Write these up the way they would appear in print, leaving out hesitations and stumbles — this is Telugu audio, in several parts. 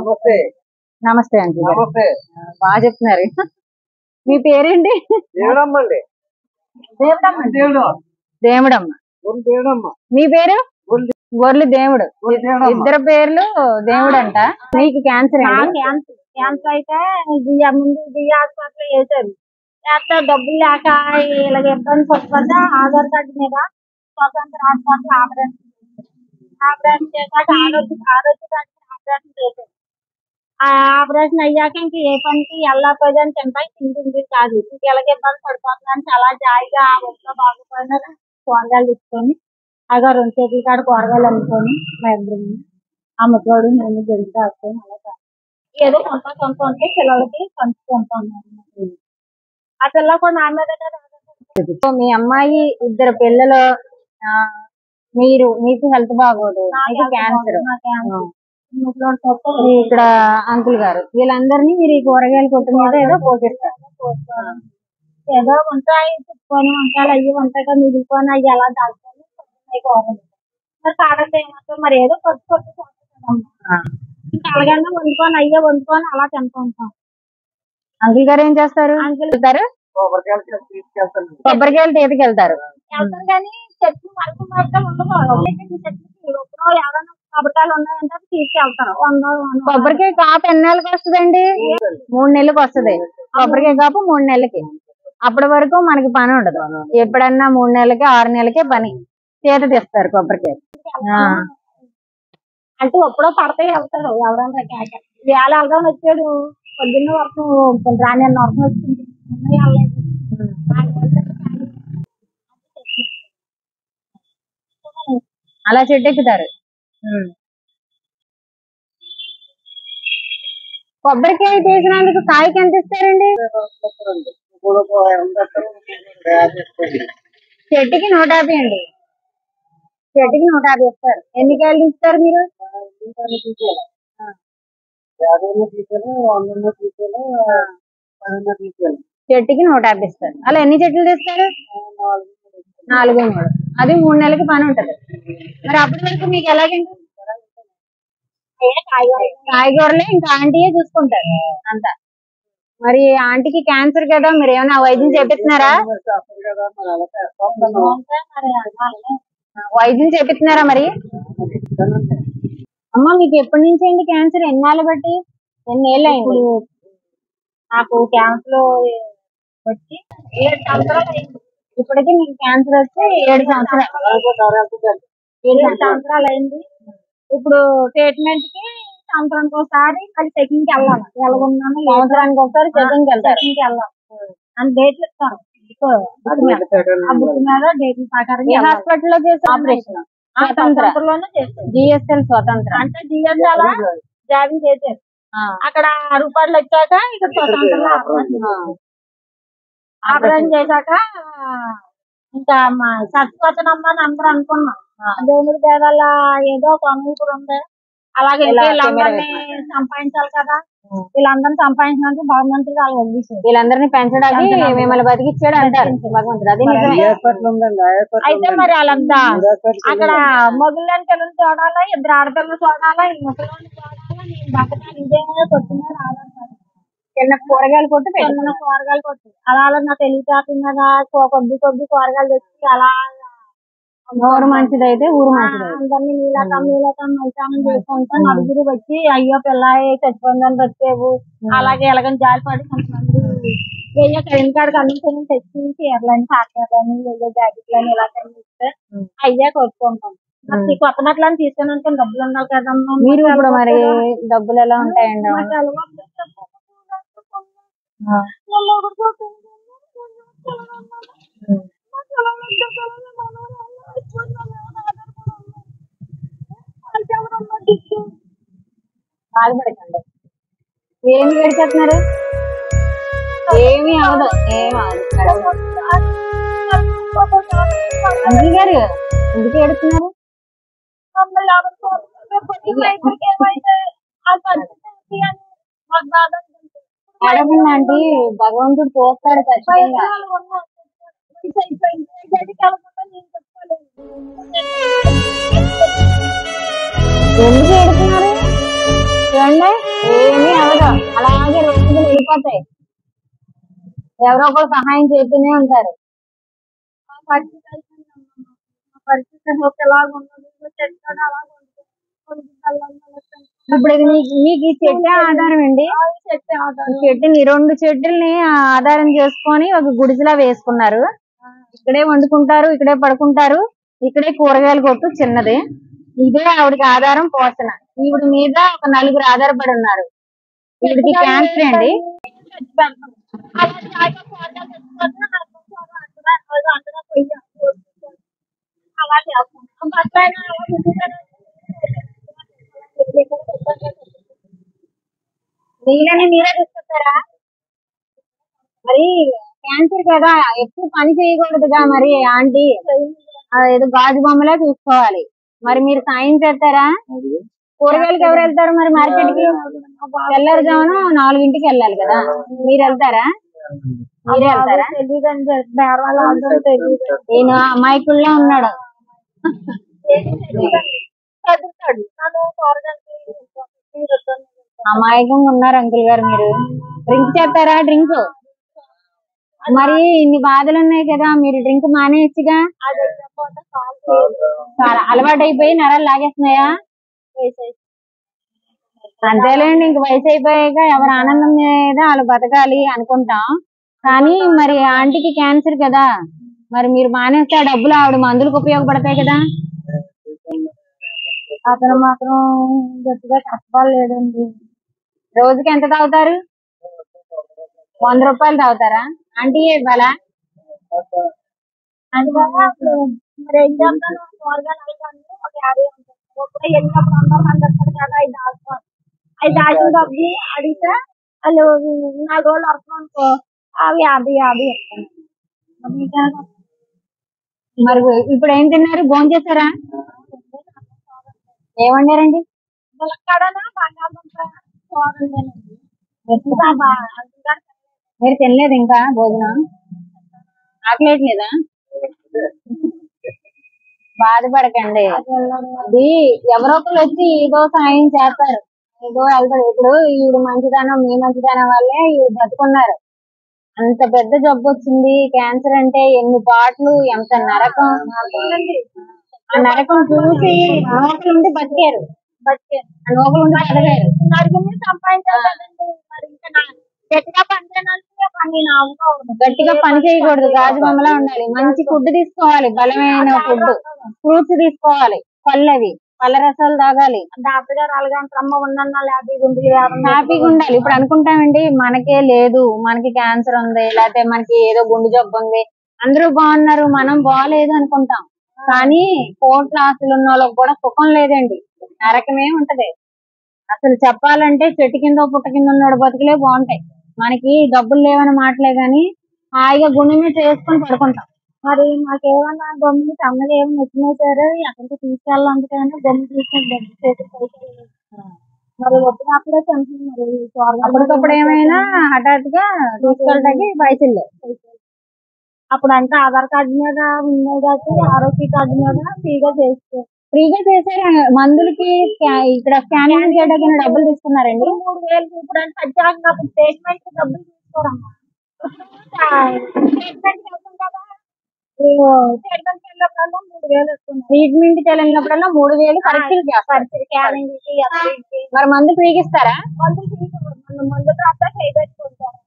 నమస్తే నమస్తే అండి. నమస్తే బాగా చెప్తున్నారు. మీ పేరేంటి? దేవుడమ్మండి. దేవుడమ్మ. మీ పేరు? గొర్రెలు దేవుడు. ఇద్దరు పేర్లు దేవుడు అంట. మీకు క్యాన్సర్ క్యాన్సర్ అయితే ముందు జియా హాస్పిటల్ వేసారు. లేకపోతే డబ్బులు లేక ఇలాగ ఇబ్బంది పడుతుంటే ఆధార్ కార్డు మీద స్వతంత్ర హాస్పిటల్ ఆపరేషన్ చేశాక ఆరోగ్య ఆపరేషన్ చేశారు. ఆ ఆపరేషన్ అయ్యాక ఇంక ఏ పనికి వెళ్ళకపోయేదని తింటాయి తింటుంది కాదు. ఇంక ఎలాగ ఇబ్బంది పడిపోతుందని చాలా జాయిగా ఒంట్లో బాగుపోయిన కూరగాయలు తీసుకొని అగా 2 చేతుల కాడ కూరగాయలు అమ్ముకొని మా ఇద్దరు అమ్మతోడు నేను గెలిచి రాసుకొని అలా ఏదో కొంత ఉంటే పిల్లలకి పంచుకుంటాను. ఆ పిల్ల కూడా నా మీద. మీ అమ్మాయి ఇద్దరు పిల్లలు, మీకు హెల్త్ బాగోదు, క్యాన్సర్, ఇక్కడ అంకుల్ గారు, వీళ్ళందరినీ మీరు ఈ కూరగాయల కొట్టు మీద ఏదో పోషిస్తారు. ఏదో ఉంటాయి చుట్టుకొని వంకాయలు అయ్యి ఉంటాయి కదా మిగిలిపోయి అవి ఎలా దాచుకొని మరి కాడతే ఏమంటారు మరి ఏదో కొట్టు ఇంకా అలాగన్నా వండుకొని అయ్యే వండుకొని అలా తింటూ ఉంటాం. అంకుల్ గారు ఏం చేస్తారు? వెళ్తారు కొబ్బరికాయలు తీసుకెళ్తారు కానీ చెట్లు మరకు మరకలు ఉండవు. చెట్లు ఎవరైనా కొబ్బరికాయలు ఉన్నాయంటే తీసుకెళ్తారు. కొబ్బరికాయ కాపు ఎన్ని నెలలకు వస్తుందండి? 3 నెలలకు వస్తుంది. కొబ్బరికాయ కాపు 3 నెలలకి. అప్పటి వరకు మనకి పని ఉండదు. ఎప్పుడన్నా 3 నెలలకి 6 నెలలకే పని చేత తెస్తారు కొబ్బరికాయ. అంటే ఎప్పుడో పడతాయి వెళ్తాడు ఎవరైనా వేళ వెళ్దాం వచ్చాడు పొద్దున్న వరకు రాని వరకు వచ్చింది. అలా చెట్టు ఎక్కుతారు. కొబ్బరికాయ తీసినందుకు కాయకి ఎంత ఇస్తారండి? చెట్టుకి 150 అండి. చెట్టుకి 150 ఇస్తారు. ఎన్ని కాయలు ఇస్తారు మీరు? చెట్టుకి 150 ఇస్తారు. అలా ఎన్ని చెట్లు తీస్తారు? 4 3. అది 3 నెలలకి పని ఉంటది. మరి అప్పటి వరకు మీకు ఎలాగండి? కాయగూరలే ఇంకా ఆంటీయే చూసుకుంటారు అంతా. మరి ఆంటీకి క్యాన్సర్ కదా, మీరు ఏమైనా వైద్యం చేపిస్తున్నారా? వైద్యం చేపిస్తున్నారా మరి? అమ్మ మీకు ఎప్పటి నుంచి అండి క్యాన్సర్? ఎన్నాళ్ళు బట్టి? ఎన్ని ఏళ్ళు అయింది? నాకు క్యాన్సర్ వచ్చి 7 సంవత్సరాలు అయింది. ఇప్పటికీ మీకు క్యాన్సర్ వచ్చి 7 సంవత్సరాలు అయింది. ఇప్పుడు ట్రీట్మెంట్ కి సంవత్సరానికి ఒకసారి అది చెకింగ్ కి వెళ్ళాలి. ఎలాగున్నాను సంవత్సరానికి ఒకసారి చెకింగ్ వెళ్ళాలి. అని డేట్లు ఇస్తారు. ఆ బుక్ మీద డేట్ల ప్రకారం ఏ హాస్పిటల్ లో చేసే ఆపరేషన్? స్వతంత్రలోనే చేస్తారు. జిఎస్ఎల్ స్వతంత్ర అంటే జిఎస్ఎల్ జాయిన్ చేశారు. అక్కడ రూపాయలు వచ్చాక ఇక్కడ స్వతంత్రంలో ఆపరేషన్ చేశాక ఇంకా చచ్చిపోతానమ్మా అని అందరూ అనుకున్నాం. దేవుడి దేవాల ఏదో కొనుగోలు ఉంది. అలాగే వీళ్ళందరినీ సంపాదించాలి కదా. వీళ్ళందరినీ సంపాదించినందుకు భగవంతుడు వాళ్ళు వదిలేసారు. వీళ్ళందరినీ పెంచడానికి మిమ్మల్ని బతికిచ్చాడు అంటారు భగవంతుడు. అది అయితే మరి వాళ్ళంతా అక్కడ మొగుళ్ళని పిల్లలు చూడాలా, 2 ఆడపిల్లలు చూడాలా, ఈ ముసలి చూడాలా, నేను బతకాలి ఇదే కొట్టిన రావాలి. చిన్న కూరగాయలు కొట్టు కూరగాయలు కొట్టు అలా నా తెలివితేటల మీద కొద్ది కూరగాయలు తెచ్చి అలా నోరు మంచిది అయితే ఊరు మంచిది. అందరినీ నీలకం మంచామని చేసుకుంటా నలుగురు వచ్చి అయ్యో పిల్ల చచ్చిపోయిందని వచ్చేవు. అలాగే ఎలాగని జాలిపడి కొంతమంది వెయ్యి కరెంట్ కాడికి అన్నం తెచ్చి చీరలని పాటలని వెయ్యి జాకెట్లని ఇలా ఇస్తే అయ్యా కొట్టుకుంటాం. కొత్త బట్టలని తీసుకుని అనుకుని డబ్బులు ఉండాలి కదమ్మా. మీరు ఇప్పుడు మరి డబ్బులు ఎలా ఉంటాయండి? బాధపడకండి. ఏమి ఏడుస్తున్నారు? ఏమి అవదు, ఏమి అవదు. అంకుల్ గారు ఎందుకు ఏడుస్తున్నారు? అడగండి ఆంటీ, భగవంతుడు చూస్తాడు ఖచ్చితంగా. ఎందుకు ఏడుతున్నారు? చూడండి అయిపోతాయి. ఎవరో ఒకరు సహాయం చేస్తూనే ఉంటారు. పరిస్థితి ఒకలాగా ఉండదు, చెట్టు అలాగా ఉంటుంది. ఇప్పుడు ఇది మీకు ఈ చెట్టే ఆధారం అండి. చెట్టు ఆధారం. చెట్టుని 2 చెట్టుల్ని ఆధారం చేసుకొని ఒక గుడిసెలా వేసుకున్నారు. ఇక్కడే వండుకుంటారు, ఇక్కడే పడుకుంటారు, ఇక్కడే కూరగాయల కొట్టు చిన్నది. ఇదే ఆవిడకి ఆధారం పోషణ. ఈవిడ మీద ఒక 4 ఆధారపడి ఉన్నారు. ఈవిడికి క్యాన్సర్ అండి. అలా చాయ్ ఫోటో తెచ్చుకొని అందులో పొయ్యి అలా చేస్తాం. బస్సు నీళ్ళని మీరే తీసుకొస్తారా? మరి క్యాన్సర్ కదా, ఎక్కువ పని చేయకూడదుగా. మరి ఆంటీ ఏదో గాజు బొమ్మలే చూసుకోవాలి. మరి మీరు సాయం చేస్తారా? కూరగాయలకి ఎవరు వెళ్తారు మరి మార్కెట్ కి? తెల్లారుజామున 4ంటికి వెళ్ళాలి కదా, మీరు వెళ్తారా? మీరే వెళ్తారా? తెలియదండి, బేరవాళ్ళు అందరూ తెలియదు. ఈయన అమాయకుల్లా ఉన్నాడు. చదువుతాడు నన్ను కూరగాయలకి అమాయకంగా ఉన్నారు అంకుల్ గారు. మీరు డ్రింక్ చేస్తారా? డ్రింక్ మరి ఇన్ని బాధలు ఉన్నాయి కదా, మీరు డ్రింక్ మానేయచ్చుగా. చాలా అలవాటు అయిపోయి నరాలు లాగేస్తున్నాయా? అంతేలేండి, ఇంక వయసు అయిపోయాక ఎవరు ఆనందం మీద వాళ్ళు బతకాలి అనుకుంటాం. కానీ మరి ఆంటీకి క్యాన్సర్ కదా, మరి మీరు మానేస్తే ఆ డబ్బులు ఆవిడ మందులకు ఉపయోగపడతాయి కదా. అతను మాత్రం గట్టిగా కష్టపడలేదండి. రోజుకి ఎంత తాగుతారు? 100 రూపాయలు తాగుతారా? ఆంటీ ఇవ్వాలా? అందువల్ల మరి ఏం చేస్తాను, కూరగాయలు ఒక 50 ఉంటుంది. ఇప్పుడు వెళ్ళినప్పుడు అందరూ 100 కదా, 5 ఆశలు డబ్బు అడిగితే వాళ్ళు 4 రోజులు వస్తాం అనుకో, అవి 50 ఇస్తాను. మరి ఇప్పుడు ఏం తిన్నారు? భోంచేశారా? ఏమండారండి? ములక్కాడనా బంగాళదుంప కూరండి. మీరు తినలేదు ఇంకా భోజనం? ఆకలేట్లేదా? బాధపడకండి. అది ఎవరో ఒకరు వచ్చి ఏదో సాయం చేస్తారు, ఏదో వెళ్తారు. ఇప్పుడు ఈవిడ మంచిదనం, మీ మంచిదనం వల్లే ఈవిడ బతుకున్నారు. అంత పెద్ద జబ్బు వచ్చింది క్యాన్సర్ అంటే, ఎన్ని పాటలు, ఎంత నరకం. ఆ నరకం చూసి నోకలుండి బతికారు. ఆ నోకలుండి బతకారు. నడుగుని సంపాదించాలండి. మరి ఇంకా గట్టిగా పని చేయడానికి గట్టిగా పని చేయకూడదు, గాజు బొమ్మలా ఉండాలి. మంచి ఫుడ్ తీసుకోవాలి, బలమైన ఫుడ్, ఫ్రూట్స్ తీసుకోవాలి, పళ్ళవి పళ్ళ రసాలు తాగాలి. డాక్టర్ గారు అలాగే అమ్మ ఉన్న హ్యాపీగా ఉండాలి. ఇప్పుడు అనుకుంటామండి మనకే లేదు, మనకి క్యాన్సర్ ఉంది, లేకపోతే మనకి ఏదో గుండె జబ్బు ఉంది, అందరూ బాగున్నారు మనం బాగలేదు అనుకుంటాం. కానీ కోట్ల ఆస్తులు ఉన్న వాళ్ళకి కూడా సుఖం లేదండి, నరకమే ఉంటది. అసలు చెప్పాలంటే చెట్టు కింద పుట్ట కింద ఉన్నాడు బతుకులే బాగుంటాయి. మనకి డబ్బులు లేవని మాటలే గాని హాయిగా గుండె మీద చేసుకొని పడుకుంటాం. మరి మాకేమన్నా గమ్ముని తమ్ముడు ఏమి వచ్చినాయి సరే అక్కడికి తీసుకెళ్ళాలంటే గమ్ము తీసుకొని మరి వచ్చినప్పుడే టెన్షన్. మరి అప్పటికప్పుడు ఏమైనా హఠాత్తుగా తీసుకెళ్ళడానికి పైసలు లేవు. అప్పుడు అంటే ఆధార్ కార్డు మీద ఉన్నాయి కాబట్టి ఆరోగ్య కార్డు మీద ఫ్రీగా చేశారు. మందులకి ఇక్కడ స్కానింగ్ చేయడానికి డబ్బులు తీసుకున్నారండి. 3000. ఇప్పుడు అంటే ప్రత్యేకంగా స్టేట్మెంట్ డబ్బులు తీసుకోరమ్మా. స్టేట్మెంట్ వెళ్తాం కదా, స్టేట్మెంట్ వెళ్ళినప్పుడల్లా 3000 వస్తుంది. ట్రీట్మెంట్ వెళ్ళినప్పుడల్లా 3000 పరీక్షలు చేస్తారు. మరి మందు ఫ్రీగా ఇస్తారా? మందు కాస్త చేయబెట్టుకుంటారు,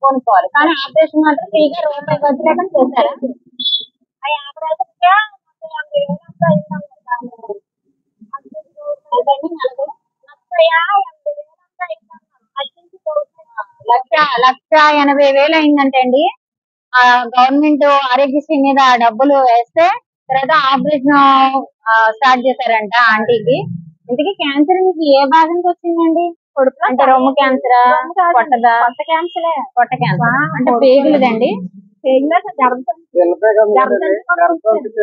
కొనుక్కోవాలి. కానీ ఆపరేషన్ మాత్రం ఫ్రీగా రూపాయి ఖర్చు లేకుండా చేస్తారా? లక్ష 80,000 అయిందంటే అండి. ఆ గవర్నమెంట్ ఆరోగ్యశ్రీ మీద డబ్బులు వేస్తే తర్వాత ఆపరేషన్ స్టార్ట్ చేశారంట ఆంటీకి. ఇంతకీ క్యాన్సర్ మీకు ఏ భాగంకి వచ్చిందండి? అంటే రొమ్ము క్యాన్సరా, పొట్టదా? పొట్ట క్యాన్సర్ అంటే పేగులదండి.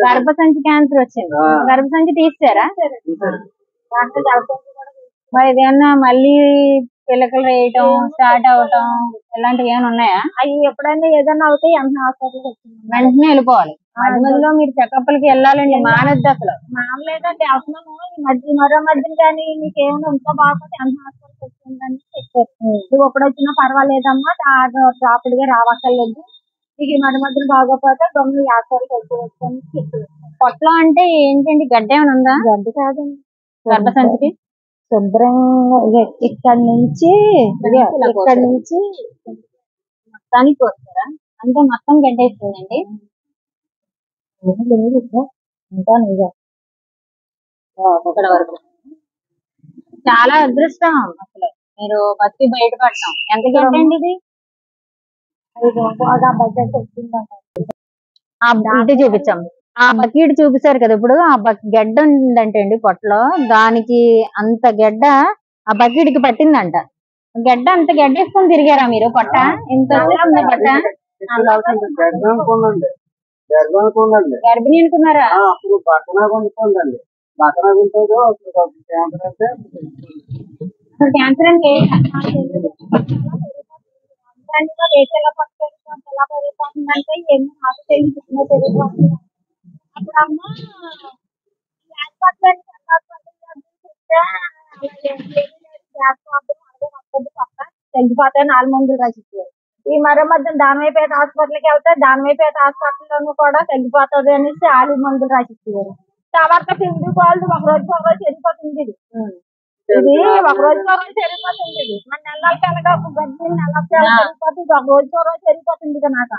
గర్భసంచి క్యాన్సర్ వచ్చింది. గర్భసంచి తీసారా? మరి ఇదేమన్నా మళ్ళీ పిల్లకలు వేయటం స్టార్ట్ అవటం ఇలాంటివి ఏమైనా ఉన్నాయా? అవి ఎప్పుడైనా ఏదైనా అవుతాయి వెంటనే హాస్పిటల్కి వచ్చింది. వెంటనే వెళ్ళిపోవాలి. మధ్య మధ్యలో మీరు చెకప్లకి వెళ్ళాలండి, మానద్దు అసలు. మామూలేదండి అవసరము ఈ మధ్య మరో మధ్య కానీ మీకు ఏమైనా ఉంటే బాగుంటే వెంటనే హాస్పిటల్కి వచ్చిందని చెప్పారు. నువ్వు ఎప్పుడు వచ్చినా పర్వాలేదమ్మా డ్రాపులుగా రావక్కర్లేదు, మీకు ఈ మధ్య మధ్యలో బాగోపోతే గమ్మున హాస్పిటల్కి వచ్చి అని చెప్పారు. పొట్టలో అంటే ఏంటండి, గడ్డ ఏమైనా ఉందా? గడ్డ కాదండి, గర్భసంచికి శుభ్రంగా ఇక్కడి నుంచి మొత్తానికి వస్తారా? అంటే మొత్తం గడ్డ వేస్తుందండి. ఇంకా నిజం ఇక్కడ వరకు చాలా అదృష్టం అసలు, మీరు బతికి బయటపడటం. ఎంత గడ్డ అండి ఇది? ఇటు చూపించాం, ఆ బకెట్ చూపించారు కదా ఇప్పుడు. ఆ గడ్డ ఉందంటే అండి పొట్టలో, దానికి అంత గడ్డ ఆ బకెట్ కి పట్టిందంట. గడ్డ అంత గడ్డ వేసుకొని తిరిగారా మీరు? పొట్ట ఇంత వచ్చేసిందా పొట్ట? గర్భిణి అనుకున్నారా? క్యాన్సర్ అంటే ఎలా పెరుగుతుందంటే ఎన్ని నాకు తెలియదు. అప్పుడు అమ్మ తగ్గిపోతే 4 మందులు రాసిచ్చారు. ఈ మరో మధ్య దానమైపేట హాస్పిటల్కి వెళ్తే దానమైపేట హాస్పిటల్లోనూ కూడా తగ్గిపోతుంది అనేసి 4 మందులు రాసిచ్చారు. తర్వాత పిండి కాళ్ళు ఒక రోజు చెడిపోతుంది. ఇది ఒక రోజు చెడిపోతుంది. మన నెలలకి వెళ్ళగా గడ్డి నెలకి చెడిపోతుంది, ఒక రోజు చెడిపోతుంది. నాకు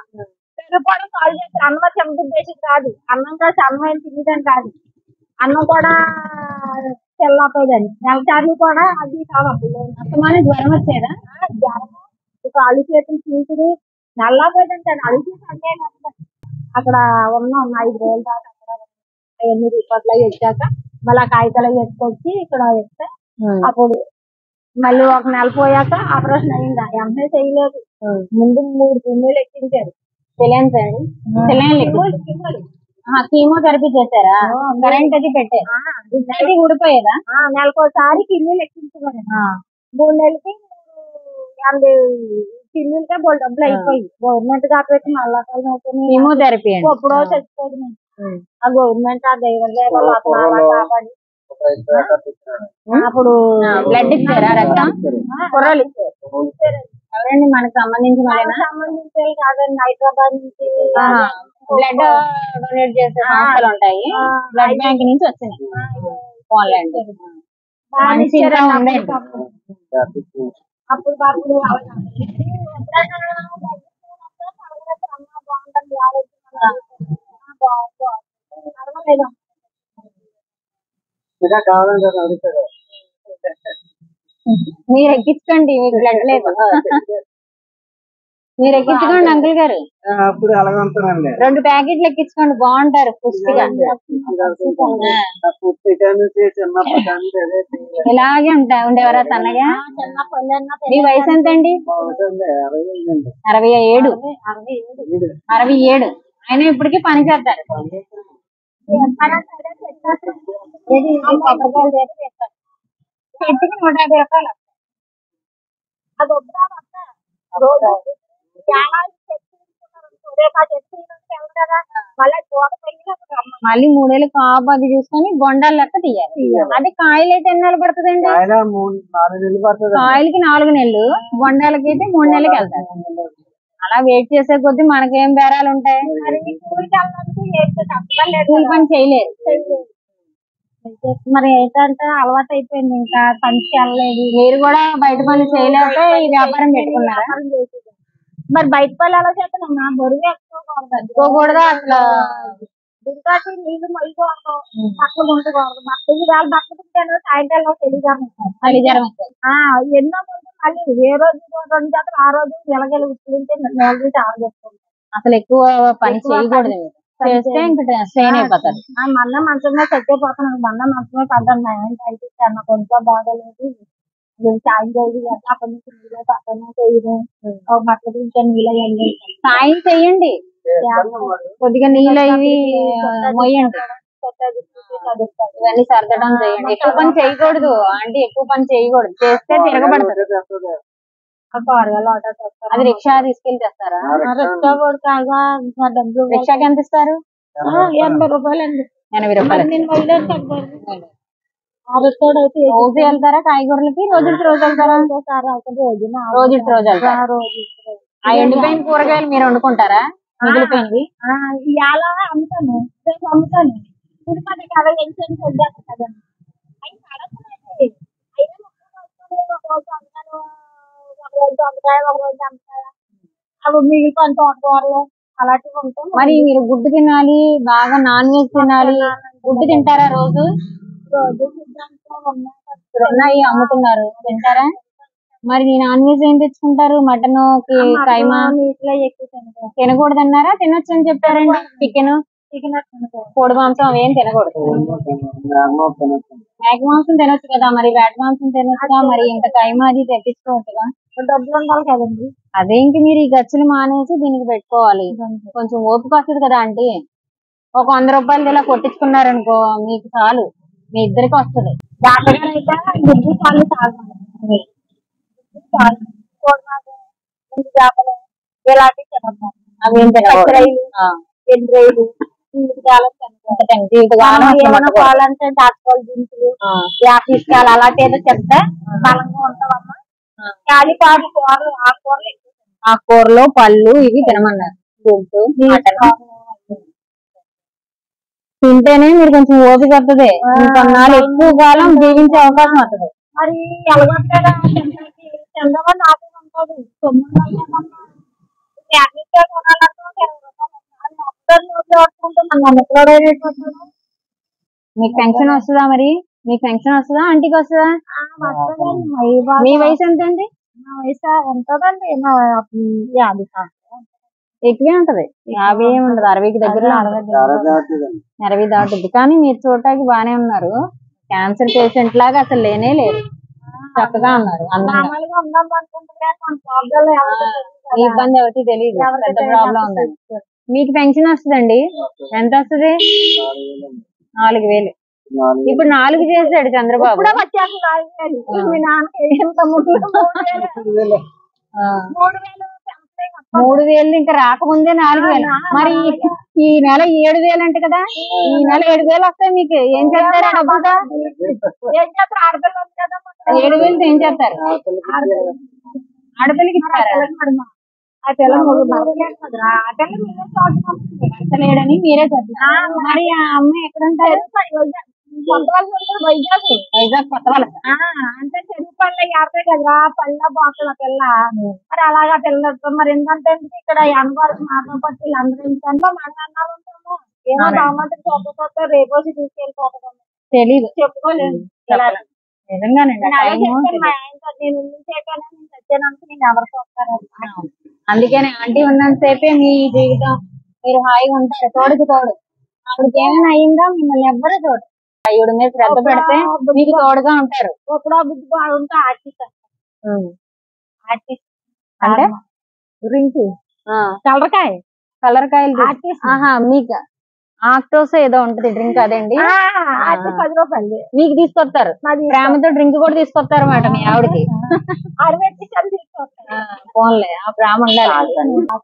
చెడిపోవడం కాల్ చేసి అన్నం చెంపేసి కాదు, అన్నం కాసి అన్నం ఏం తినేదని కాదు, అన్నం కూడా తెల్లపోయేదని. నెలసార్లు కూడా అది కావాలి. అస్తమానం జ్వరం వచ్చేదా? జ్వరం, కాళ్ళు చేతులు తీసుకుని నల్లపోయేదంటే అడిగి అంటే అక్కడ ఉన్న 5 రోజుల దాకా అవన్నీ రిపోర్ట్లు అవి వచ్చాక మళ్ళీ కాగితాలు వేసుకొచ్చి ఇక్కడ వేస్తే అప్పుడు మళ్ళీ ఒక నెల పోయాక ఆపరేషన్ అయిందా? ఎంఏ చేయలేదు. ముందు 3 కిమోలు ఎక్కించారు. కీమోథెరపీ చేశారా? కరెంట్ అది పెట్టారు, ఊడిపోయేదా? నెలకోసారి కిన్నీలు ఎక్కించుకోండి. 3 నెలలకి 80 కిన్నీలకే బోల్ డబ్బులు అయిపోయి గవర్నమెంట్ కాబట్టి మళ్ళా కీమోథెరపీ ఎప్పుడో చచ్చిపోయింది. ఆ గవర్నమెంట్ ఆ దైవం కాపాడి అప్పుడు బ్లడ్ ఇచ్చారా? రక్తం కుర్రలు ఇచ్చారు. ఎవరండి మనకు సంబంధించిన సంబంధించి కాదండి, హైదరాబాద్ నుంచి బ్లడ్ డొనేట్ చేసే సంస్థలు ఉంటాయి. బ్లడ్ బ్యాంక్ నుంచి వచ్చినాయి. పోన్లేండి, మంచిగా ఉండండి. అప్పుడు మీరు ఎక్కించుకోండి, మీకు బ్లడ్ లేదు. మీరు ఎక్కించుకోండి అంకుల్ గారు, 2 ప్యాకెట్లు ఎక్కించుకోండి, బాగుంటారు పుష్టిగా. ఇలాగే ఉండేవారా సన్నగా? మీ వయసు ఎంత అండి? 67. 67 అయినా ఇప్పటికీ పని చేస్తారు. చెట్టుకి 150 రూపాయలు. అది మళ్ళీ 3 ఏళ్ళు కాపు అది చూసుకొని బొండాలు లెక్క తీయాలి. అది కాయలు అయితే ఎన్ని నెలలు పడుతుందండి? కాయలకి 4 నెలలు, బొండాలకి అయితే 3 నెలలకి వెళ్తారు. అలా వెయిట్ చేసే కొద్దీ మనకేం బేరాలు ఉంటాయి? కూలి పని చేయలేదు. మరి ఏంటంటే అలవాటు అయిపోయింది, ఇంకా పనికి వెళ్ళలేదు. మీరు కూడా బయట పని చేయలేక ఈ వ్యాపారం పెట్టుకున్నారా? మరి బయట పనులు ఎలా చేస్తున్నామా? బరువు ఎక్కువకూడదా అసలు? దీంతో నీళ్లు మొయ్యకూడదు, బట్టలు ఉండకూడదు. బట్టలు వాళ్ళు బట్టలు తింటాను, సాయంకాలం తెలియజేస్తాను. ఎన్నో మళ్ళీ ఏ రోజు 2 జతలు ఆ రోజు ఎలాగెల ఉచ్చుకుంటే ఆరబెట్టుకుంటాం. అసలు ఎక్కువ పని చేయకూడదు, చేస్తే ఇంకా స్ట్రెయిన్ అయిపోతారు. మొన్న మంచమే చచ్చిపోతున్నాను, మొన్న మంచమే పడ్డాను. అన్న కొంచెం బాగోలేదు, సాయం చేయదు కదా, అప్పటి నుంచి నీళ్ళు పక్కన చేయదు, బట్టలు తింటే నీళ్ళు అయ్యండి. సాయం చెయ్యండి, కొద్దిగా నీళ్ళు అవి మొయ్యండి. ఇవన్నీ సర్దడం చేయండి. ఎక్కువ పని చేయకూడదు ఆంటీ, ఎక్కువ పని చేయకూడదు. చేస్తే తిరగబడుతుంది. కూరగాయలు ఆటో తెస్తారు. అది రిక్షా తీసుకెళ్లి తెస్తారా? రిక్షా కూడా కాగా డబ్బులు రిక్షాకి ఎంత ఇస్తారు? 80 రూపాయలండి. 80 రూపాయలు. నేను బయలుదేరి రోజు వెళ్తారా కాయగూరలకి? రోజుకి రోజు వెళ్తారా? రోజుకి రోజు వెళ్తారా? ఆ ఎండిపోయిన కూరగాయలు మీరు వండుకుంటారా? మిగిలిపోయినవి ఇవాళ అమ్ముతాను, రేపు అమ్ముతాను. ఇది మనకి అవి ఎంచెం చూద్దాం కదండి. అవి పడతాయి. అయినా ఒక రోజు అమ్ముతాను, ఒక రోజు అమ్ముతాయి, ఒక రోజు అమ్ముతాయి. అవి మిగిలిపోయిన తోటకూరలు అలాంటివి ఉంటాయి. మరి మీరు గుడ్డు తినాలి, బాగా నాన్ వెజ్ తినాలి. గుడ్డు తింటారా రోజు? రోజు ఉన్నాయి అమ్ముతున్నారు, తింటారా? మరి ఈ నాన్ వెజ్ ఏం తెచ్చుకుంటారు? మటన్, కైమా ఇట్లా ఎక్కువ తినకూడదు అన్నారా? తినొచ్చు అని చెప్పారండి. చికెన్, కోడి మాంసం అవేం తినకూడదు. మేక మాంసం తినొచ్చు కదా, మరి వేట మాంసం తినొచ్చుగా. మరి ఇంత కైమా అది తెప్పించుకోవచ్చుగా. డబ్బులు ఉండాలి కదండి. అదేంటి మీరు ఈ గచ్చులు మానేసి దీనికి పెట్టుకోవాలి. కొంచెం ఓపిక వస్తుంది కదా ఆంటీ. ఒక 100 రూపాయలు ఇలా కొట్టించుకున్నారనుకో మీకు చాలు, మీ ఇద్దరికి వస్తుంది. డాక్టర్ గారు అయితే గుడ్డు చాలు చాలు చేపలు ఇలాంటివి తినడం. అవేం తినకూడదు. ఏమైనా పాలంటే దాచుకోవాలి, దింపులు, తీసుకెళ్ళాలి. అలాంటి ఏదో చెప్తే బలంగా ఉంటామమ్మా. కాలిపాటి కూరలు, ఆకుకూరలు, ఆకుకూరలు, పళ్ళు ఇవి తినమన్నారు. గుడ్డు, తింటేనే మీరు కొంచెం ఓపిక వస్తుంది. ఇంకొన్నాళ్ళు ఎక్కువ కాలం జీవించే అవకాశం వస్తుంది. మరి ఎలగొట్టగా చంద్రబాబు ఆపి ఉంటుంది. 9 మీకు పెన్షన్ వస్తుందా? మరి మీకు పెన్షన్ వస్తుందా? ఆంటీకి వస్తుందా? మీ వయసు ఎంత అండి? నా వయసు ఉంటుందండి 50. ఎక్కువే ఉంటది. 50 ఏమి ఉండదు, 60కి దగ్గర 60 దాటుద్ది. కానీ మీరు చూడటానికి బానే ఉన్నారు. క్యాన్సర్ పేషెంట్ లాగా అసలు లేనే లేరు, చక్కగా ఉన్నారు. ఈ ఇబ్బంది ఎవరికి తెలియదు, పెద్ద ప్రాబ్లం ఉందని. మీకు పెన్షన్ వస్తుందండి? ఎంత వస్తుంది? 4000. ఇప్పుడు 4 చేశాడు చంద్రబాబు. 3000 ఇంకా రాకముందే 4000. మరి ఈ నెల 7000 అంట కదా. ఈ నెల 7000 వస్తాయి మీకు. ఏం చేస్తారు? డబ్బుగా 7000 ఏం చేస్తారు? ఆడపిల్లకి ఇస్తారా? లేడని మీరే చెప్తారు. మరి ఆ అమ్మాయి ఎక్కడ ఉంటారు? వైజాగ్ కొత్త వలస. అంటే చెరువు పళ్ళ 50 కదా, పళ్ళ బాగుంటుంది ఆ పిల్ల. మరి అలాగా పిల్ల మరి ఏంటంటే ఇక్కడ ఎనభై మాతో పట్టి వీళ్ళందరూ ఇంట్లో మన అన్నాలు ఉంటాము. ఏమో బాగుంటుంది చూపకపోతే రేపు తీసుకెళ్ళిపోతాము. తెలీదు, చెప్పుకోలేదు. నిజంగానండి. అందుకనే ఆంటీ ఉన్నంతసేపే మీ జీవితం, మీరు హాయిగా ఉంటారు. తోడుకి తోడు. ఆవిడకి ఏమైనా అయిందా మిమ్మల్ని ఎవ్వరూ చూడరు. ఆవిడ మీద శ్రద్ధ పెడితే మీకు తోడుగా ఉంటారు. ఇప్పుడు బుద్ధి బాగుంటే ఆర్టిస్ట్ అంటే డ్రింక్ కలర్కాయలు. ఆహా, మీకు ఆక్టోస్ ఏదో ఉంటది డ్రింక్, అదండి. 10 రూపాయలు మీకు తీసుకొస్తారు. ప్రేమతో డ్రింక్ కూడా తీసుకొస్తారు అన్నమాట మీ ఆవిడకి. ఫోన్లే, ఆ ప్రేమ ఉండాలి.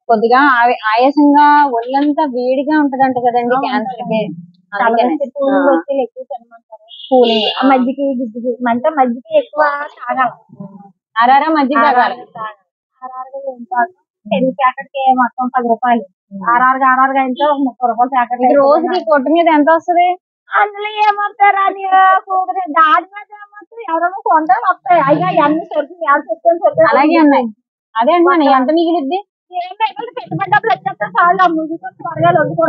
కొద్దిగా ఆయాసంగా ఒళ్ళంతా వేడిగా ఉంటదంట కదండి క్యాన్సర్ కి. కూలింగ్ మజ్జిగ గిజ్జిగి అంటే మజ్జిగ ఎక్కువ తాగాలి. అరారా మజ్జిగ తాగాలి. పెరుగు ప్యాకెట్ కి మొత్తం 10 రూపాయలు. ఆర్ఆర్గా అయితే 30 రూపాయలు ప్యాకెట్. రోజుకి కొట్టు మీద ఎంత వస్తుంది? అందులో ఏమవుతారు అని దాని మీద ఏమవుతుంది? ఎవరైనా కొంటాలు వస్తాయి. అయినా అన్ని సరుకులు అలాగే ఉన్నాయి. అదే అంటున్నాను, ఎంత మిగిలిద్ది? పెట్టుబడి డబ్బులు వచ్చేస్తే చాలా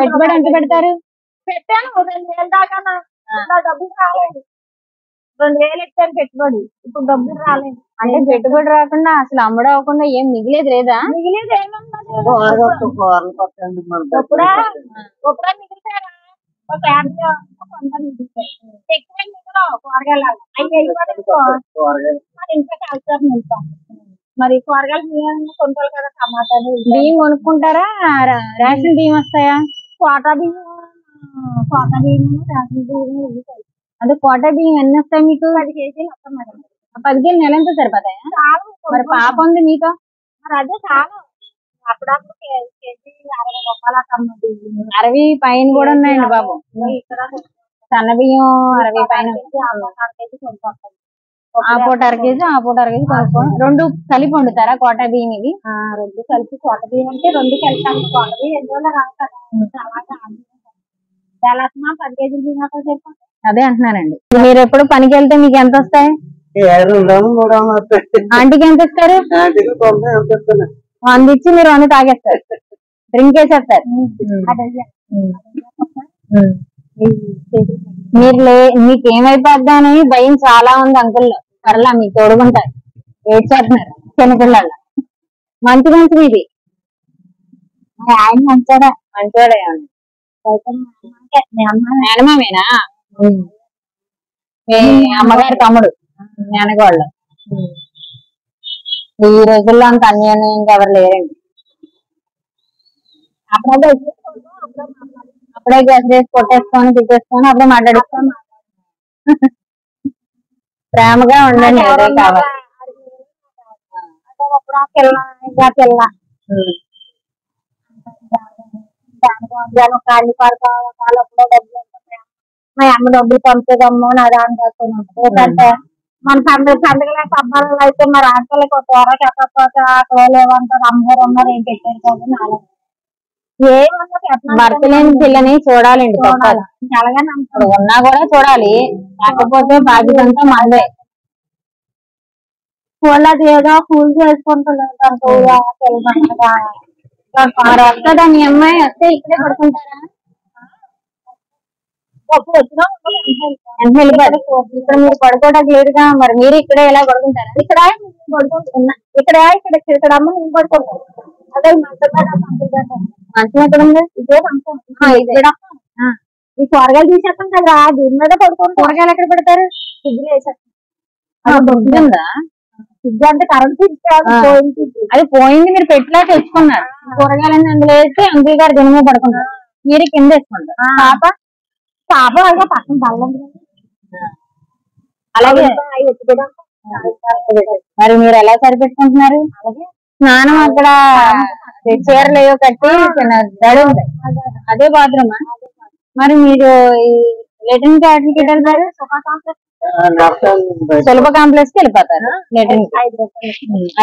పెట్టుబడి ఎంత పెడతారు? పెట్టాను 2000 దాకా. డబ్బులు రాలేదు. 2000 ఇచ్చాను పెట్టుబడి, ఇప్పుడు డబ్బులు రాలేదు. అంటే పెట్టుబడి రాకుండా అసలు అమ్మడం అవ్వకుండా ఏం మిగిలేదు లేదా? మిగిలేదు ఏమన్నా మిగిలితారా? ఒక 50 మిగిలితాయి. ఎక్కువ మిగలవు కూరగాయలు. ఇంట్లో కలుస్తారు నింపాం. మరి కూరగాయలు బియ్యం కొంటారు కదా, టమాటాలు. బియ్యం కొనుక్కుంటారా? రేషన్ బియ్యం వస్తాయా? కోటా బియ్యం కోట బియ్యం అదే కోట బియ్యం ఎన్ని వస్తాయి మీకు? 10 కేజీలు వస్తాం మేడం. 10 కేజీలు నెలంతా సరిపోతాయా? చాలు. మరి పాప ఉంది మీతో? మరి అదే చాలు. అప్పుడప్పుడు కేజీ 60 రూపాయలు అమ్మది. 60 పైన కూడా ఉన్నాయండి బాబు. ఇక్కడ సన్న బియ్యం 60 పైన. కేజీ కొనుక్కొస్తాం. ఆ పూట 1 కేజీ ఆ పూట 1 కేజీ కొనుక్కోండి. 2 కలిపి వండుతారా కోట బియ్యం ఇవి? 2 కలిపి కోట బియ్యం అంటే 2 కలిపి కోట బియ్యం ఎందువల్ల రాదు కదా. అలాగే 10 కేజీలు బియ్యం సరిపోతుంది. అదే అంటున్నానండి. మీరు ఎప్పుడు పనికి వెళ్తే మీకు ఎంత వస్తాయి? ఆంటీకి ఎంత ఇస్తారు? 100 ఇచ్చి మీరు 100 తాగేస్తారు, డ్రింక్ వేసేస్తారు. మీకు ఏమైపోద్దా అని భయం చాలా ఉంది అంకుల్లో. పర్లా మీకు తోడుకుంటారు. ఏడ్చేస్తున్నారు చిన్నపిల్లలు. మంచి మంచి మీది. ఆయన మంచోడా? మంచోడే. మేనమామేనా? మీ అమ్మగారి తమ్ముడు మేనగోళ్ళు. ఈ రోజుల్లో అంత అన్యాయం ఇంకెవరు లేరండి. అప్పుడే గ్యాస్ వేసి కొట్టేసుకొని తిట్టేసుకొని అప్పుడే మాట్లాడుతాం. ప్రేమగా ఉండండి. అదే కావాలి. మా అమ్మ డబ్బులు పంపేదమ్మో నా దాని ఏంటంటే మన పండుగల పబ్బాలలో అయితే మరి ఆటలకి త్వర చెప్పకపోతే ఆటలు ఏమంటారు అమ్మగారు అమ్మగారు ఏం పెట్టారు కదా నాలుగు భర్త లేని పిల్లని చూడాలండి. తప్పదు. అలాగే ఇప్పుడు ఉన్నా కూడా చూడాలి. లేకపోతే బాధ్యత అంతా మనదే. వాళ్ళది ఏదో కూల్ చేసుకుంటున్నారు. వస్తుందా మీ అమ్మాయి? వస్తే ఇక్కడే పడుకుంటారా? వెళ్ళిపోయారు. ఇక్కడ మీరు పడుకోవడానికి లేదుగా, మరి మీరు ఇక్కడే ఎలా పడుకుంటారా? ఇక్కడ ఇక్కడ ఇక్కడ ఇక్కడ అమ్మ నేను పడుకుంటాను. అదే మంచం ఎక్కడ ఉంది? ఇదే ఇక్కడ ఈ కూరగాయలు తీసేస్తాం కదా, దీని మీద పడుకుంటాం. కూరగాయలు ఎక్కడ పెడతారు? ఫ్రిడ్జ్ వేసేస్తాం. ఫ్రిడ్జ్ అంటే కరెంట్ ఫ్రిడ్జ్ అది పోయింది. మీరు పెట్టిలా తెచ్చుకున్నారు. కూరగాయలన్నీ అందులో వేస్తే అంకుల్ గారు దినమే పడుకుంటారు, మీరు కింద వేసుకుంటారు. పాప పాప అయితే పక్కన బల్లం. అలాగే మరి మీరు ఎలా సరిపెట్టుకుంటున్నారు? స్నానం అక్కడ చీరలు ఏవో కట్టి దడి ఉంది, అదే బాత్రూమా? మరి మీరు లెట్రిన్ కి వాటికి వెళ్తారు? సులభ కాంప్లెక్స్ కి వెళ్ళిపోతారు. లెట్రిన్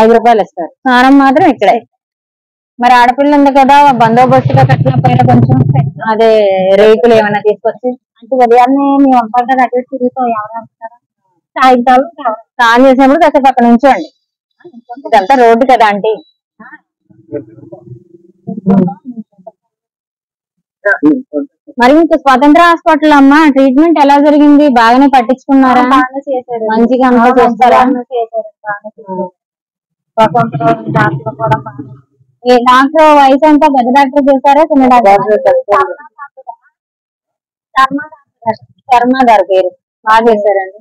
5 రూపాయలు ఇస్తారు. స్నానం మాత్రం ఇక్కడే. మరి ఆడపిల్ల ఉంది కదా, బందోబస్తుగా కట్టిన పైన కొంచెం అదే రేకులు ఏమైనా తీసుకొచ్చి అంటే ఉదయాన్నే మేము వంట అటు తిరుగుతాం. ఎవరు అంటారు సాయంకాలం స్నానం చేసినప్పుడు కాసేపు అక్కడ నుంచోండి. ఇదంతా రోడ్డు కదా ఆంటీ. మరి మీకు స్వతంత్ర హాస్పిటల్ అమ్మా ట్రీట్మెంట్ ఎలా జరిగింది? బాగానే పట్టించుకున్నారా? మంచిగా అంతా చేస్తారా? డాక్టర్ వయసు అంతా పెద్ద డాక్టర్ చేశారా చిన్న డాక్టర్? శర్మ గారు పేరు బాగా చేశారండి.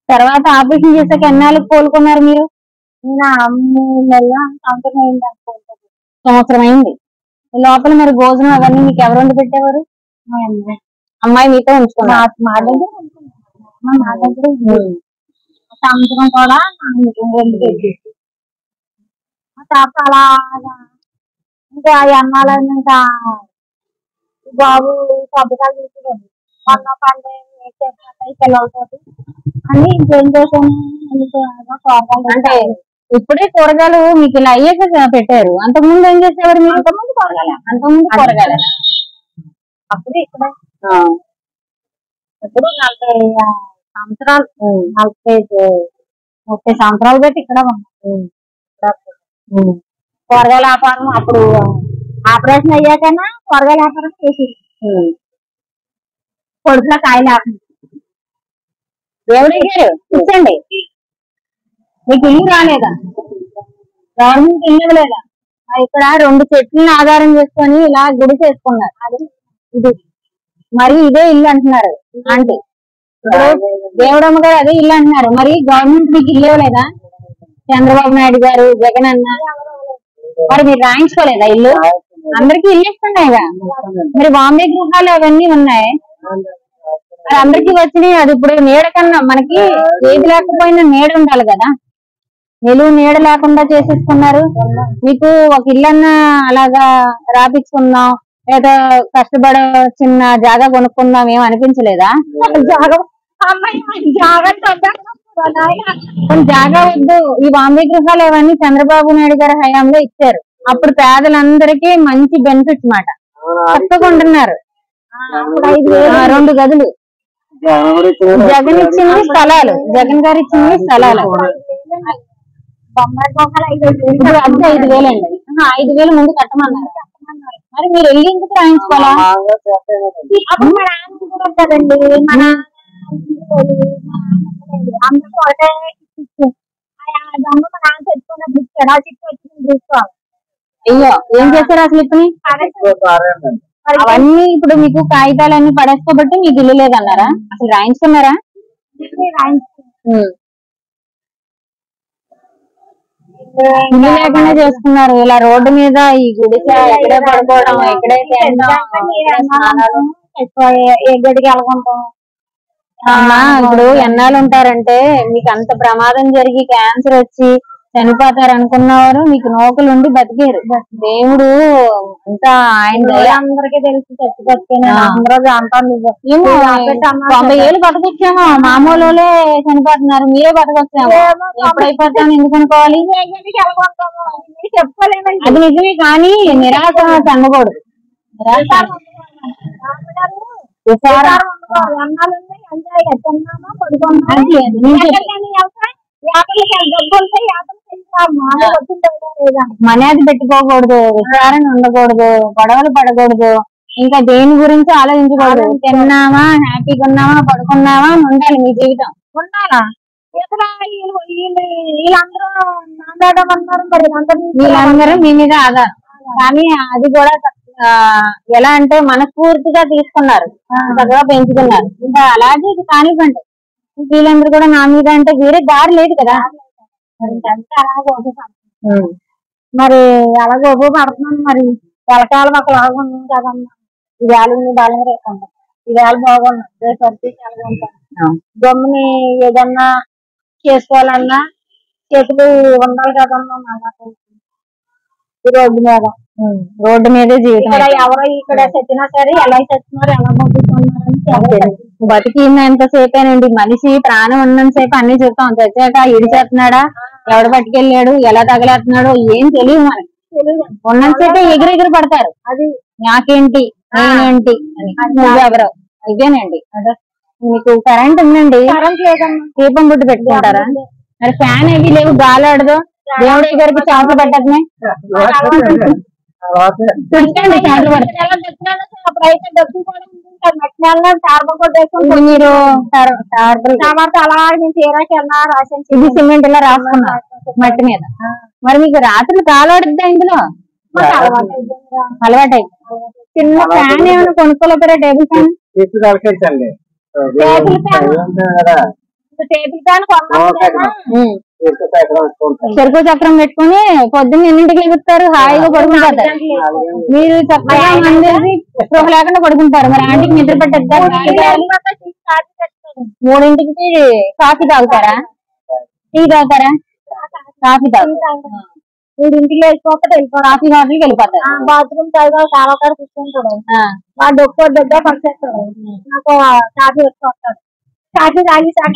తర్వాత ఆపరేషన్ చేశాక ఎన్నాళ్ళకి కోలుకున్నారు మీరు? సంవత్సరం అయింది. లోపల మరి భోజనం అవన్నీ మీకు ఎవరు వండి పెట్టేవారు? అమ్మాయి మీతో ఉంచుకున్నారు? మా దగ్గర సంవత్సరం కూడా అలాగా ఇంకా అన్నాలని ఇంకా బాబు పథకాలు తీసుకుని మొన్న పండుగ పిల్లలతో అని ఇంకేం చేశాను. అంటే ఇప్పుడే కూరగాయలు మీకు ఇలా అయ్యాక పెట్టారు. అంతకుముందు ఏం చేసేవారు మీరు? అంతకుముందు కూరగాయలు అప్పుడు ఇక్కడ ఇప్పుడు 40 సంవత్సరాలు 30 సంవత్సరాలు పెట్టి ఇక్కడ ఉన్నాం. కూరగాయల వ్యాపారం అప్పుడు ఆపరేషన్ అయ్యాకైనా కూరగాయల వ్యాపారం చేసి కొడుకులో కాయలు ఎవరిచ్చారు? ఇచ్చండి. మీకు ఇల్లు రాలేదా? గవర్నమెంట్ ఇల్లు ఇవ్వలేదా? ఇక్కడ 2 చెట్లను ఆధారం చేసుకొని ఇలా గుడి చేసుకున్నారు. ఇది మరి ఇదే ఇల్లు అంటున్నారు ఆంటీ. దేవుడమ్మ గారు అదే ఇల్లు అంటున్నారు. మరి గవర్నమెంట్ మీకు ఇల్లు ఇవ్వలేదా? చంద్రబాబు నాయుడు గారు, జగన్ అన్న, మరి మీరు రాయించుకోలేదా ఇల్లు? అందరికి ఇల్లు ఇస్తున్నాయిగా. మరి బాంబే గృహాలు అవన్నీ ఉన్నాయి, మరి అందరికి వచ్చినాయి. అది ఇప్పుడు నీడ కన్నా మనకి ఏది లేకపోయినా నీడ ఉండాలి కదా, నిలువు నీడ లేకుండా చేసేసుకున్నారు. మీకు ఒక ఇల్లన్నా అలాగా రాపించుకుందాం లేదా కష్టపడ చిన్న జాగా కొనుక్కుందాం ఏం అనిపించలేదా? జాగా వద్దు, ఈ బాంబే గృహాలు అవన్నీ చంద్రబాబు నాయుడు గారి హయాంలో ఇచ్చారు. అప్పుడు పేదలందరికీ మంచి బెనిఫిట్స్ మాట, చక్కగా ఉంటున్నారు. 2 గదులు జగన్ ఇచ్చింది స్థలాలు, జగన్ గారు ఇచ్చింది స్థలాలు. ఇప్పుడు అద్దె 5,000 అండి. 5,000 ముందు కట్టమన్నారు. మరి మీరు వెళ్ళి ఎందుకు రాయించుకోవాలా? అయ్యో ఏం చేశారు ఆ స్లిప్ ని? అవన్నీ ఇప్పుడు మీకు కాగితాలన్నీ పడేసుకోబట్టి మీకు ఇల్లు లేదన్నారా? అసలు రాయించుకున్నారా? ఇల్లు లేకుండా చేసుకున్నారు. ఇలా రోడ్డు మీద ఈ గుడిసె ఎక్కడే పడుకోవడం, ఎక్కడే స్నానాలు. ఏ గడికి వెళ్ళకుంటాం అమ్మా ఇప్పుడు ఎన్నాళ్ళు ఉంటారంటే, మీకు అంత ప్రమాదం జరిగి క్యాన్సర్ వచ్చి చనిపోతారు అనుకున్నవారు మీకు నోకలు ఉండి బతికారు. దేవుడు అంతా ఆయన అందరికీ తెలిసి చచ్చి బతికినా అందరూ అంటాను. 90 ఏళ్ళు బతకొచ్చామో, మామూలు చనిపోతున్నారు, మీరే బతకొచ్చాము. ఎప్పుడైపోతాను ఎందుకు అనుకోవాలి? చెప్పలేమండి. అది నిజమే, కానీ నిరాశ చెందకూడదు. మర్యాద పెట్టుకోకూడదు, విచారణ ఉండకూడదు, గొడవలు పడకూడదు, ఇంకా దేని గురించి ఆలోచించకూడదు. తిన్నామా, హ్యాపీగా ఉన్నామా, పడుకున్నామా ఉండాలి మీ జీవితం. ఉండాలా? వీళ్ళందరూ మీ మీద ఆధారం. కానీ అది కూడా ఎలా అంటే మనస్ఫూర్తిగా తీసుకున్నారు, చక్కగా పెంచుకున్నారు. ఇంకా అలాగే ఇది కానివ్వండి. వీళ్ళందరూ కూడా నా మీద అంటే వేరే దారి లేదు కదా. మరి అలాగే ఉపయోగపడుతున్నాను. మరి తలకాలం అక్కడ బాగున్నాం కదమ్మా. ఈ వేళ బాగా రేపు ఈ వేళ బాగున్నాం, రేపు ఉంటాను. గమ్ముని ఏదన్నా చేసుకోవాలన్నా చేతులు ఉండాలి కదమ్మా. ఈ రోడ్డు మీదే జీవితం. ఎవరో ఇక్కడ చచ్చినా సరే ఎలా చచ్చినారు, ఎలా పంపిస్తున్నారు బతికిందంత సేపేనండి. మనిషి ప్రాణం ఉన్నంత సేపు అన్ని చెప్తాం, చచ్చాక ఇడిచేస్తున్నాడా, ఎవడు పట్టుకెళ్ళాడు, ఎలా తగలేస్తున్నాడో ఏం తెలియదు మనకి. ఉన్నంతసేపే ఎగిరెగిరి పడతారు. అది నాకేంటి, నేనేంటి అని ఎవరు. ఇదేనండి. మీకు కరెంట్ ఉందండి, దీపం బుడ్డు పెట్టుకుంటారా? మరి ఫ్యాన్ అవి లేవు, గాలాడదు. దేవుడి గారికి చేపలు పట్టడమే చేపలు పడతాయి. మీరు ఇది సిమెంట్ ఇలా రాసుకున్నారు మట్టి మీద. మరి మీకు రాత్రులు కాలాడుద్దా ఇందులో? అలవాటు. చిన్న ఫ్యాన్ ఏమైనా కొనుక్కోలేకపోయారా? టేబుల్ ఫ్యాన్ చెరుకు చక్రం పెట్టుకుని పొద్దున్న ఎన్నింటికి ఎగుతారు, హాయిగా పడుకుంటారు. మీరు చక్కగా అందరికీ స్పృహ లేకుండా పడుకుంటారు. మరి ఆంటీకి నిద్ర పట్టద్దా? 3ంటికి కాఫీ తాగుతారా, టీ తాగుతారా? కాఫీ తాగుతారు. 3ంటికి వెళ్ళిపోతాడు, కాఫీ హోటల్కి వెళ్ళిపోతారు. బాత్రూమ్ చాలా కాడ కూర్చుంటాడు. మా డొక్కు దగ్గర పనిచేస్తాడు. నాకు కాఫీ వస్తాడు. కాఫీ తాగేసాక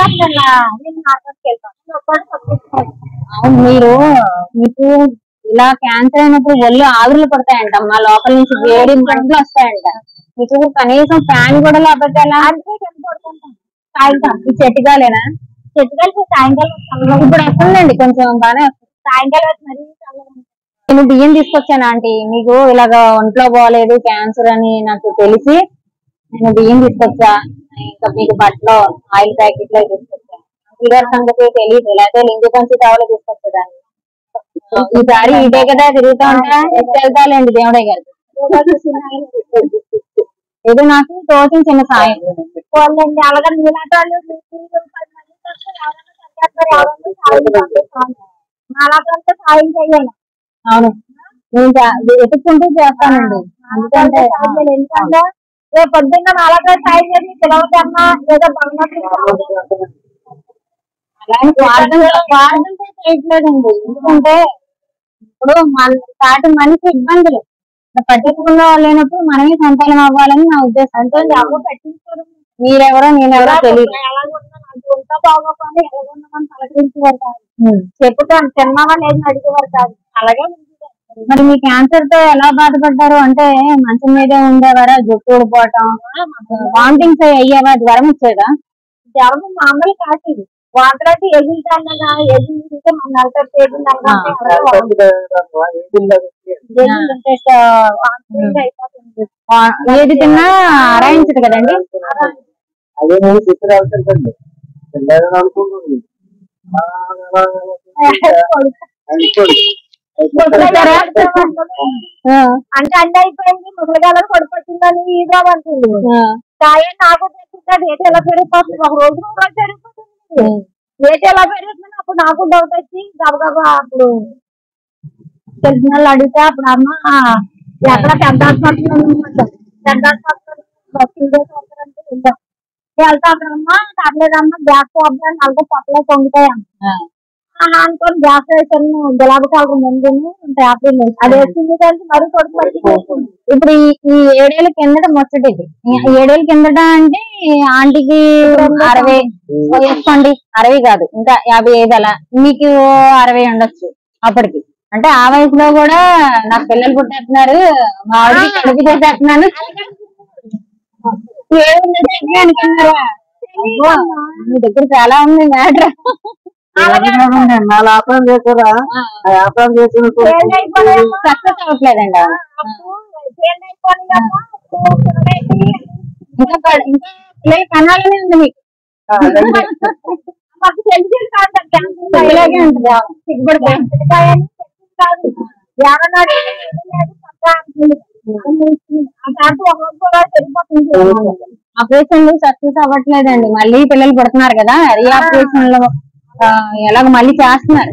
అవును. మీకు ఇలా క్యాన్సర్ అయినప్పుడు ఒళ్ళు ఆవిర్లు పడతాయంటమ్మా, లోపల నుంచి వేడి గంటలు వస్తాయంట. మీకు కనీసం ఫ్యాన్ కూడా లేకపోతే ఎలా? సాయంత్రం ఈ చెట్టుగాలేనా? చెట్టుకాయలు సాయంకాలం ఇప్పుడు వస్తుందండి, కొంచెం బాగానే వస్తుంది. సాయంకాలం మరీ నేను బియ్యం తీసుకొచ్చాను ఆంటీ. మీకు ఇలాగ ఒంట్లో బాగలేదు క్యాన్సర్ అని నాకు తెలిసి నేను బియ్యం తీసుకొచ్చా. ఇంకా మీకు బట్టలో ఆయిల్ ప్యాకెట్లు తీసుకొచ్చా. ఫీవర్ సంగతి తెలియదు, లేకపోతే లింగి పంచి తావలో తీసుకొచ్చేదాన్ని. ఈసారి ఇదే కదా తిరుగుతా ఉంటా, వెళ్తాలేండి దేవుడే గారికి. ఏదో నాకు తోచిన చిన్న సాయం. అలాగే సాయం చేయాలి. అవును, నేను వెతుక్కుంటూ చేస్తానండి. ఎందుకంటే ఎందుకంటే రేపు పొద్దున్న నాలుగు సాయం చేసి పిలవద్దమ్మా ఏదో బంగారు అలాంటి స్వార్థంతో చేయట్లేదండి. ఎందుకంటే ఇప్పుడు మన సాటి మనిషి ఇబ్బందులు పట్టించుకున్న వాళ్ళు లేనప్పుడు మనమే సంతానం అవ్వాలని నా ఉద్దేశం. అంటే ఎవరు పట్టించుకోరు. మీరెవరో నేనెవరో తెలియదు. ఎలాగున్నా నాకు ఉంటా బాగోకుండా ఎలాగున్నామని పలకరించేవారు కాదు. చెప్పుతాను తిన్నావా లేదని అడిగేవారు కాదు. అలాగే మరి మీ క్యాన్సర్ తో ఎలా బాధపడ్డారు అంటే మంచం మీదే ఉండేవారా? జుట్టు ఊడిపోవటం, వామిటింగ్స్ అయ్యేవా? జ్వరం వచ్చేదా? జ్వరం మామూలు కాదు. వాంటలకి ఎదుగుతానగా ఎదుగుతుంటే మన నలభై ఏది తిన్నా అరాయించదు కదండి. అదే నేను చిత్రాలండి అనుకుంటుంది అంటే అన్ని అయిపోయింది ముసలిగాలను పడిపోతుందని ఈగా అంటుంది. కాయ నాకు తెలుస్తుంది రేట్ ఎలా పెరిగిపోతుంది. ఒక రోజు పెరిగిపోతుంది. రేట్ ఎలా పెరుగుతుంది అప్పుడు నాకు డౌట్ వచ్చి గబగబా అప్పుడు తెలిసిన వాళ్ళు అడిగితే అప్పుడు అమ్మ ఎక్కడ పెద్ద హాస్పిటల్ పెద్ద హాస్పిటల్ వెళ్తామమ్మా పర్లేదమ్మా గ్యాస్ ప్రాబ్లం నలభై పక్కలే పొంగుతాయమ్మా అనుకోని గ్యాస్ వేసాను. గులాబీ కలర్ ముందు యాపిల్ అది వేసింది కానీ మరి కొడుకు. ఇప్పుడు ఈ 7 ఏళ్ళ కిందట ముచ్చట ఇది. 7 ఏళ్ళ కిందట అంటే ఆంటీకి 60 వేసుకోండి, 60 కాదు ఇంకా 55 అలా, మీకు 60 ఉండొచ్చు అప్పటికి. అంటే ఆ వయసులో కూడా నాకు పిల్లలు పుట్టేస్తున్నారు, మా ఆవిడకి కడుపు చేసేస్తున్నాను అనుకున్నారా? మీ దగ్గర చాలా ఉంది మ్యాటర్. నా వ్యాపారం చేసారా? వ్యాపారం చేసిన సక్సెస్ అవ్వట్లేదండి. ఇంకా కనాలనే ఉంది మీకు. ఆపరేషన్లు సక్సెస్ అవ్వట్లేదండి. మళ్ళీ పిల్లలు పుడుతున్నారు కదా, రీఆపరేషన్ లో ఎలాగ మళ్ళీ చేస్తున్నారు.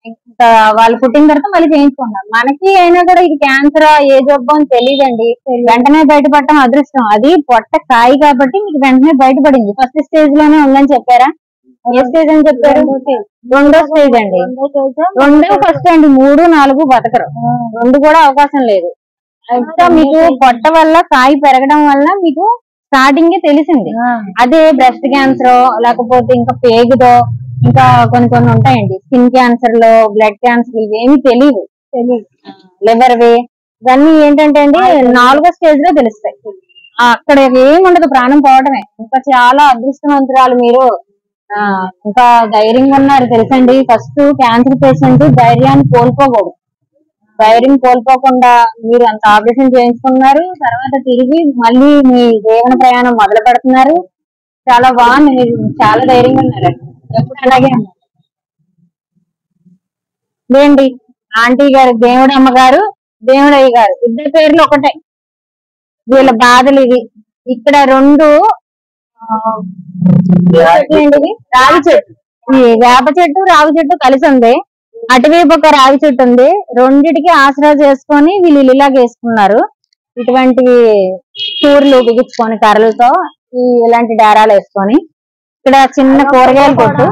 ఇంకా వాళ్ళు పుట్టిన తర్వాత మళ్ళీ చేయించుకుంటారు. మనకి అయినా కూడా ఇది క్యాన్సర్ ఏ జబ్బు అని తెలియదండి. వెంటనే బయటపడటం అదృష్టం. అది పొట్ట కాయి కాబట్టి మీకు వెంటనే బయటపడింది. ఫస్ట్ స్టేజ్ లోనే ఉందని చెప్పారా? ఏ స్టేజ్ అని చెప్పారు? 2వ స్టేజ్ అండి. 2 ఫస్ట్ అండి. 3, 4 బతకరు. 2 కూడా అవకాశం లేదు. అయితే మీకు పొట్ట వల్ల కాయి పెరగడం వల్ల మీకు స్టార్టింగ్ తెలిసింది. అదే బ్రెస్ట్ క్యాన్సర్ లేకపోతే ఇంకా పేగుదో ఇంకా కొన్ని ఉంటాయండి. స్కిన్ క్యాన్సర్ లో, బ్లడ్ క్యాన్సర్ ఇవేమి తెలియవు. లివర్వి ఇవన్నీ ఏంటంటే అండి 4వ స్టేజ్ లో తెలుస్తాయి. అక్కడ ఏమి ఉండదు, ప్రాణం పోవడమే. ఇంకా చాలా అదృష్టవంతురాలు మీరు. ఇంకా ధైర్యంగా ఉన్నారు తెలుసండి. ఫస్ట్ క్యాన్సర్ పేషెంట్ ధైర్యాన్ని కోల్పోకూడదు. ధైర్యం కోల్పోకుండా మీరు అంత ఆపరేషన్ చేయించుకున్నారు. తర్వాత తిరిగి మళ్ళీ మీ జీవన ప్రయాణం మొదలు పెడుతున్నారు. చాలా బాగుంది. మీరు చాలా ధైర్యంగా ఉన్నారు. ఎప్పుడు అలాగే లేండి. ఆంటీ గారు దేవుడమ్మ గారు, దేవుడయ్య గారు ఇద్దరు పేర్లు ఒకటే. వీళ్ళ బాధలు ఇవి. ఇక్కడ 2 రావి చెట్టు, ఈ వేప చెట్టు రావి చెట్టు కలిసి ఉంది. అటువైపు ఒక రావి చెట్టు ఉంది. రెండిటికి ఆసరా చేసుకొని వీళ్ళు ఇలాగ వేసుకున్నారు. ఇటువంటివి కూరలు బిగించుకొని కర్రలతో ఇలాంటి డేరాలు వేసుకొని. ఇక్కడ చిన్న కూరగాయల కొట్టు,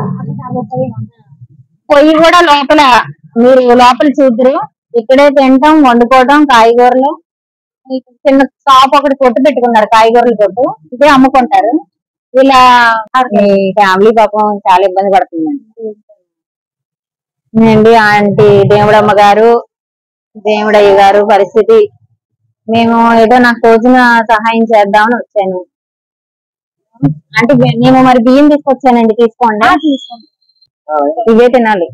పొయ్యి కూడా లోపల, మీరు లోపల చూద్దరు. ఇక్కడే తింటాం, వండుకోవడం కాయగూరలు. చిన్న షాప్ ఒకటి కొట్టు పెట్టుకున్నారు, కాయగూరల కొట్టు. ఇదే అమ్ముకుంటారు. ఇలా ఫ్యామిలీ పాపం చాలా ఇబ్బంది పడుతుందండి. ఆంటీ దేవుడమ్మ గారు, దేవుడయ్య గారు పరిస్థితి, మేము ఏదో నాకు తోచిన సహాయం చేద్దామని వచ్చాను. అంటే మేము మరి బియ్యం తీసుకొచ్చానండి, తీసుకోండి. ఇవే తినాలి,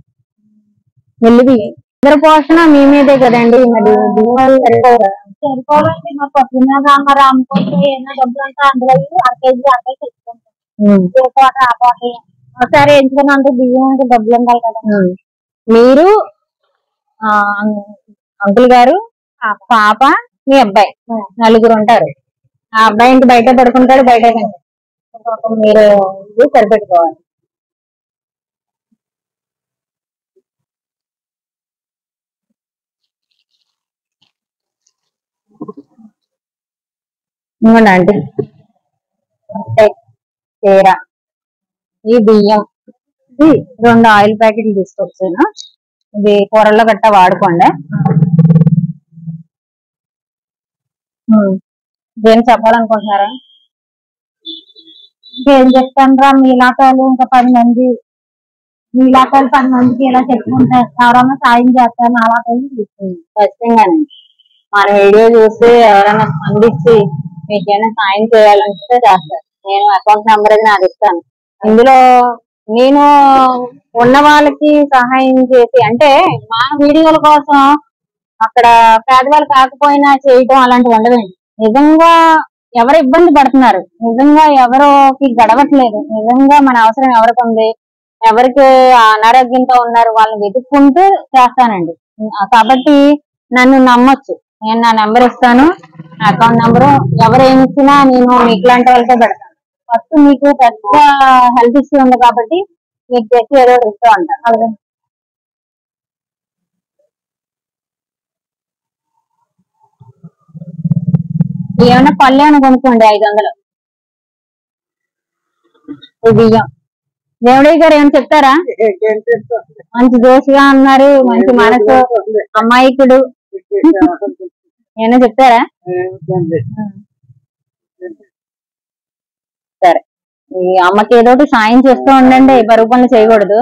వెళ్ళి బియ్యం. ఇద్దరు పోషణ మీ మీదే కదండి. మరి బియ్యం సరిపోవాలండి. మా పొద్దున్న మరి అమ్ముకుంటే ఏమైనా డబ్బులు అంటే అందులో 1 కేజీ 1 కేజీ తెచ్చుకుంటాం. ఒకసారి ఎంచుకున్నా అంటే బియ్యం డబ్బులు ఉండాలి కదా. మీరు అంకుల్ గారు, పాప, మీ అబ్బాయి, 4 ఉంటారు. ఆ అబ్బాయి ఇంటి బయట పడుకుంటాడు, బయట మీరు సరిపెట్టుకోవాలి. ఇవ్వండి ఆంటీ. చీర, ఈ బియ్యం, ఇది 2 ఆయిల్ ప్యాకెట్లు తీసుకొచ్చాను. ఇది కూరల్లో గట్టా వాడుకోండి. ఏం చెప్పాలనుకుంటున్నారా? ఏం చెప్తాను రా, మీలాకాయలు ఇంకా 10 మంది, మీలాకాయలు 10 మందికి ఇలా చెప్పుకుంటే ఎవరన్నా సాయం చేస్తాను అలాకాయలు తీసుకుంది. ఖచ్చితంగానండి. మన వీడియో చూసి ఎవరైనా స్పందించి మీకేమైనా సాయం చేయాలంటే చేస్తారు. నేను అకౌంట్ నెంబర్ అది నాది ఇస్తాను. ఇందులో నేను ఉన్న వాళ్ళకి సహాయం చేసి, అంటే మా వీడియోల కోసం అక్కడ పేదవాళ్ళు కాకపోయినా చేయటం అలాంటివి ఉండదండి. నిజంగా ఎవరు ఇబ్బంది పడుతున్నారు, నిజంగా ఎవరికి గడవట్లేదు, నిజంగా మన అవసరం ఎవరికి ఉంది, ఎవరికి అనారోగ్యంతో ఉన్నారు వాళ్ళని వెతుక్కుంటూ చేస్తానండి. కాబట్టి నన్ను నమ్మొచ్చు. నేను నా నెంబర్ ఇస్తాను, నా అకౌంట్ నెంబరు. ఎవరు ఏమి ఇచ్చినా నేను మీకు లాంటి వాళ్ళకే పెడతాను. ఫస్ట్ మీకు పెద్ద హెల్త్ ఇష్యూ ఉంది కాబట్టి మీకు తెచ్చి ఏదో ఇస్తూ ఉంటాను. అలాగే ఏమైనా పళ్ళు ఏమైనా కొనుక్కోండి, 500. ఈ బియ్యం. దేవుడయ్య గారు ఏమైనా చెప్తారా? మంచి దోషిగా ఉన్నారు, మంచి మనసు, అమాయకుడు, ఏమైనా చెప్తారా? సరే, ఈ అమ్మకి ఏదో ఒకటి సాయం చేస్తూ ఉండండి, బరువు పనులు చేయకూడదు.